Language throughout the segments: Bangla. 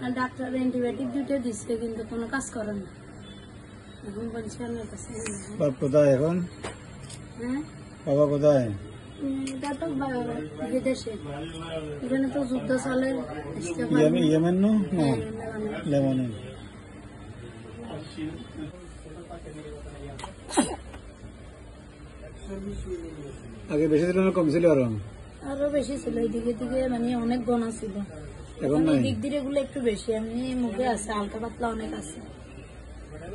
আর ডাক্তার অ্যান্টিবায়োটিক দুটো দিচ্ছে কিন্তু কোনো কাজ করে না। এখন বলছি আমার কাছে বাপ কোথায় এখন? হ্যাঁ বাবা কোথায়? এটা তো বিদেশে, এখানে তো যুদ্ধ চলে। ইয়েমেন না লেবানন। আগে বেশি ছিল না কম ছিল? আরো বেশি ছিল, এদিকে দিকে মানে অনেক গণা ছিল। এখন দিক দিয়ে এগুলো একটু বেশি, এমনি মুখে আছে হালকা পাতলা অনেক আছে,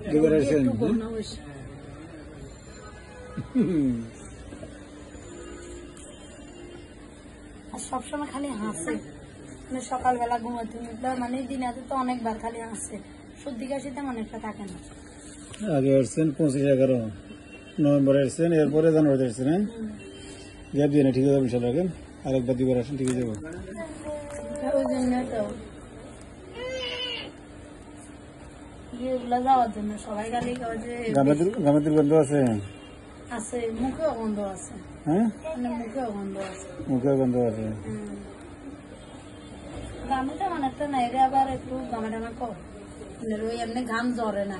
একটু গণা বেশি। আর সবসময় খালি হাসে, মানে সকালবেলা ঘুমাতে উঠলে মানে দিনাতে তো অনেকবার খালি হাসে, সর্দি কাশি তেমন একটা থাকে না। আগে আসছেন 25-11 নভেম্বরে আসছেন, এরপরে জানুয়ারিতে আসছেন। হ্যাঁ গ্যাপ দিয়ে না, ঠিক আছে ইনশাল্লাহ। আরেকবার দুবার আসেন, ঠিক আছে। ওই জন্য তো যাওয়ার জন্য সবাই খালি গামের গন্ধ আছে, আছে মুখেও গন্ধ আছে। হ্যাঁ মানে মুখেও গন্ধ আছে, মুখেও গন্ধ আছে। গামেটা মানে একটা না, এটা আবার একটু গামা টামা কর, ওই এমনি ঘাম জ্বরে না।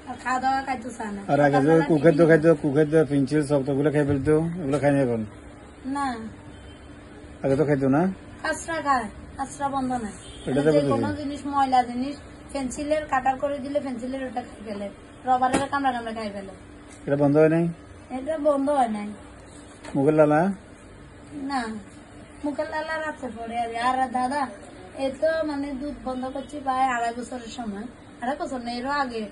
আর খাওয়া দাওয়া খাইতে চায় না। আর আগে যে কুখাদ্য পিঞ্চিল শক্ত ওগুলো খাই ফেলতো, ওগুলো খাই না এখন? না আগে তো খাইতো না। আশ্রা খায়, আশ্রা বন্ধ নাই। এটাতে যে কোনো জিনিস ময়লা জিনিস পেন্সিলের কাটার করে দিলে পেন্সিলের ওটা খাই ফেলে, রবারের কামড়া কামড়া খাই ফেলে। এটা বন্ধ হয় নাই? এটা বন্ধ হয় নাই। মুখের লালা? না মুখের লালা রাখতে পড়ে। আর দাদা এই তো মানে দুধ বন্ধ করছি প্রায় 2.5 বছরের সময়, 2.5 বছর না এরও আগে,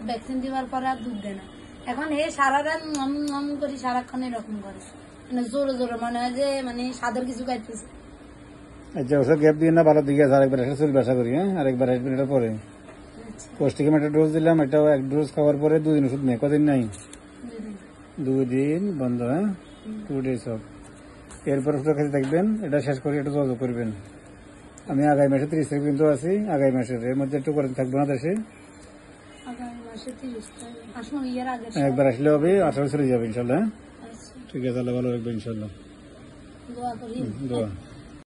ভ্যাকসিন দিবার পরে আর দুধ দেয় না। এখন এই সারা রাত করি, সারাক্ষণ এরকম করে, মানে জোরে জোরে মনে হয় যে মানে সাদের কিছু খাইতেছে। আচ্ছা ওসব গ্যাপ দিয়ে না, ভালো দিকে আছে। আরেকবার এসে চলবে আশা করি। হ্যাঁ আরেকবার আসবেন এটার পরে। কোষ্টিকে একটা ডোজ দিলাম, এটা 1 ডোজ খাওয়ার পরে 2 দিন ওষুধ নেই। কদিন নাই? 2 দিন বন্ধ। হ্যাঁ 2 days অফ। এরপর ওষুধ খেতে থাকবেন, এটা শেষ করে একটু যোগাযোগ করবেন। আমি আগামী মাসে 30 তারিখ পর্যন্ত আছি, আগামী মাসের এর মধ্যে একটু করে থাকবো না দেশে। একবার আসলে হবে, 18 চলে যাবে ইনশাল্লাহ। ঠিক আছে, আল্লাহ ভালো রাখবে ইনশাল্লাহ। দোয়া করি। দোয়া।